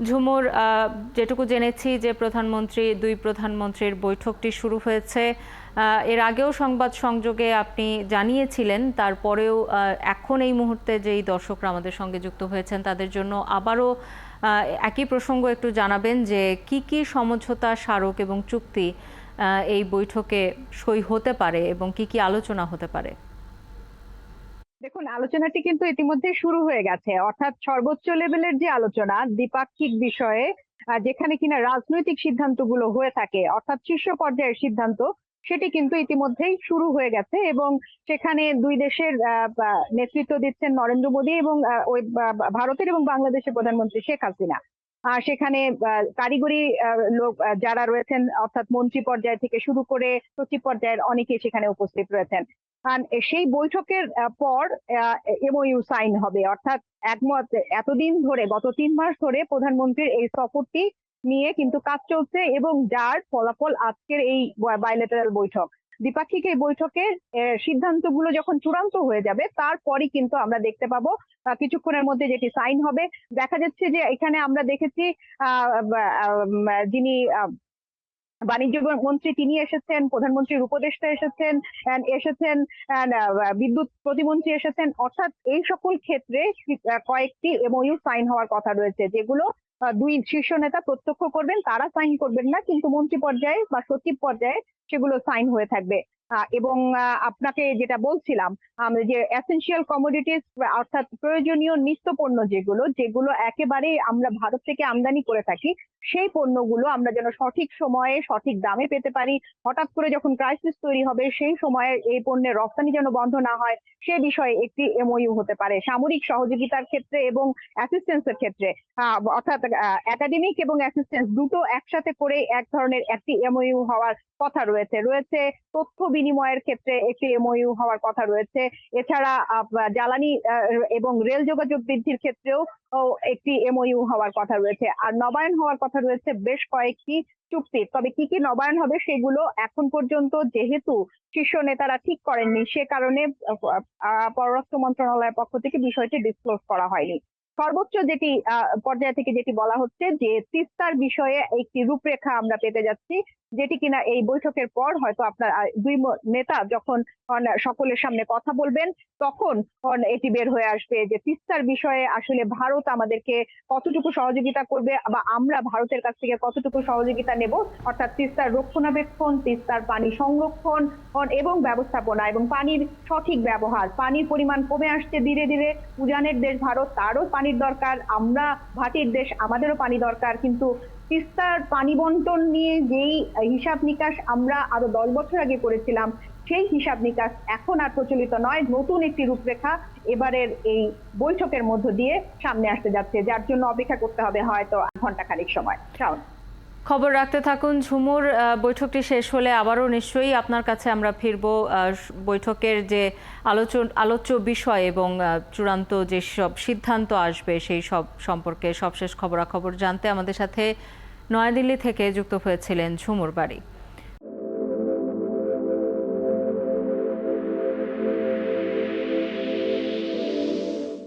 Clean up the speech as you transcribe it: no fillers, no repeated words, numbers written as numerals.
ঝুমুর, যেটুকু জেনেছি যে দুই প্রধানমন্ত্রীর বৈঠকটি শুরু হয়েছে। এর আগেও সংবাদ সংযোগে আপনি জানিয়েছিলেন, তারপরেও এখন এই মুহূর্তে যেই দর্শকরা আমাদের সঙ্গে যুক্ত হয়েছেন তাদের জন্য আবারও একই প্রসঙ্গ একটু জানাবেন যে কি কি সমঝোতা স্মারক এবং চুক্তি এই বৈঠকে সই হতে পারে এবং কি কি আলোচনা হতে পারে। দেখুন, আলোচনাটি কিন্তু ইতিমধ্যে শুরু হয়ে গেছে। অর্থাৎ সর্বোচ্চ লেভেলের যে আলোচনা দ্বিপাক্ষিক বিষয়ে, যেখানে কিনা রাজনৈতিক সিদ্ধান্তগুলো হয়ে থাকে, অর্থাৎ শীর্ষ পর্যায়ের সিদ্ধান্ত, সেটি কিন্তু ইতিমধ্যেই শুরু হয়ে গেছে এবং সেখানে দুই দেশের নেতৃত্ব দিচ্ছেন নরেন্দ্র মোদী এবং ওই ভারতের এবং বাংলাদেশের প্রধানমন্ত্রী শেখ হাসিনা। সেখানে কারিগরি লোক যারা রয়েছেন, অর্থাৎ মন্ত্রী পর্যায় থেকে শুরু করে সচিব পর্যায়ের অনেকেই সেখানে উপস্থিত রয়েছেন। সেই বৈঠকের পর এমওইউ সাইন হবে, অর্থাৎ একমত। এতদিন ধরে, গত ৩ মাস ধরে প্রধানমন্ত্রীর এই সফরটি নিয়ে কিন্তু কাজ চলছে এবং যার ফলাফল আজকের এই বাইলেটারাল বৈঠক। দ্বিপাক্ষিক এই বৈঠকের সিদ্ধান্তগুলো যখন চূড়ান্ত হয়ে যাবে, তারপরই কিন্তু আমরা দেখতে পাবো কিছুক্ষণের মধ্যে যেটি সাইন হবে। দেখা যাচ্ছে যে এখানে আমরা দেখেছি যিনি বাণিজ্য মন্ত্রী তিনি এসেছেন, প্রধানমন্ত্রীর উপদেষ্টা এসেছেন, বিদ্যুৎ প্রতিমন্ত্রী এসেছেন। অর্থাৎ এই সকল ক্ষেত্রে কয়েকটি এমওইউ সাইন হওয়ার কথা রয়েছে, যেগুলো দুই শীর্ষ নেতা প্রত্যক্ষ করবেন, তারা সাইন করবেন না, কিন্তু মন্ত্রী পর্যায়ে বা সচিব পর্যায়ে সেগুলো সাইন হয়ে থাকবে। এবং আপনাকে যেটা বলছিলাম, যে এসেনশিয়াল কমোডিটিস, অর্থাৎ প্রয়োজনীয় নিত্য পণ্য যেগুলো যেগুলো একেবারেই আমরা ভারত থেকে আমদানি করে থাকি, সেই পণ্যগুলো আমরা যেন সঠিক সময়ে সঠিক দামে পেতে পারি। হঠাৎ করে যখন ক্রাইসিস তৈরি হবে, সেই সময়ে এই পণ্যের রপ্তানি যেন বন্ধ না হয়, সে বিষয়ে একটি এমওইউ হতে পারে। সামরিক সহযোগিতার ক্ষেত্রে এবং অ্যাসিস্ট্যান্সের ক্ষেত্রে, অর্থাৎ একাডেমিক এবং অ্যাসিস্ট্যান্স দুটো একসাথে করে এক ধরনের একটি এমওইউ হওয়ার কথা রয়েছে। তথ্য বিনিময়ের ক্ষেত্রে একটি এমওইউ হওয়ার কথা রয়েছে। এছাড়া জ্বালানি এবং রেল যোগাযোগ বৃদ্ধির ক্ষেত্রেও একটি এমওইউ হওয়ার কথা রয়েছে। আর নবায়ন হওয়ার কথা রয়েছে বেশ কয়েকটি চুক্তি। তবে কি কি নবায়ন হবে সেগুলো এখন পর্যন্ত যেহেতু শীর্ষ নেতারা ঠিক করেননি, সে কারণে পররাষ্ট্র মন্ত্রণালয়ের পক্ষ থেকে বিষয়টি ডিসক্লোজ করা হয়নি। সর্বোচ্চ যেটি পর্যায় থেকে যেটি বলা হচ্ছে যে তিস্তার বিষয়ে একটি রূপরেখা আমরা পেতে যাচ্ছি, যেটি কিনা এই বৈঠকের পর হয়তো আপনার দুই নেতা যখন সকলের সামনে কথা বলবেন, তখন এটি বের হয়ে আসবে যে তিস্তার বিষয়ে আসলে ভারত আমাদেরকে কতটুকু সহযোগিতা করবে বা আমরা ভারতের কাছ থেকে কতটুকু সহযোগিতা নেব। অর্থাৎ তিস্তার রক্ষণাবেক্ষণ, তিস্তার পানি সংরক্ষণ এবং ব্যবস্থাপনা এবং পানির সঠিক ব্যবহার। পানির পরিমাণ কমে আসছে ধীরে ধীরে। উজানের দেশ ভারত, তারও পানির দরকার। আমরা ভাটির দেশ, আমাদেরও পানি দরকার। কিন্তু তিস্তার পানি বন্টন নিয়ে যেই হিসাব নিকাশ আমরা আরো 10 বছর আগে করেছিলাম, সেই হিসাব নিকাশ এখন আর প্রচলিত নয়। নতুন একটি রূপরেখা এবারের এই বৈঠকের মধ্য দিয়ে সামনে আসতে যাচ্ছে, যার জন্য অপেক্ষা করতে হবে হয়তো ঘন্টা খানিক সময়। খবর রাখতে থাকুন ঝুমুর। বৈঠকটি শেষ হলে আবারও নিশ্চয়ই আপনার কাছে আমরা ফিরব। বৈঠকের যে আলোচ্য বিষয় এবং চূড়ান্ত যেসব সিদ্ধান্ত আসবে সেই সব সম্পর্কে সবশেষ খবরাখবর জানতে আমাদের সাথে নয়াদিল্লি থেকে যুক্ত হয়েছিলেন ঝুমুর বারী।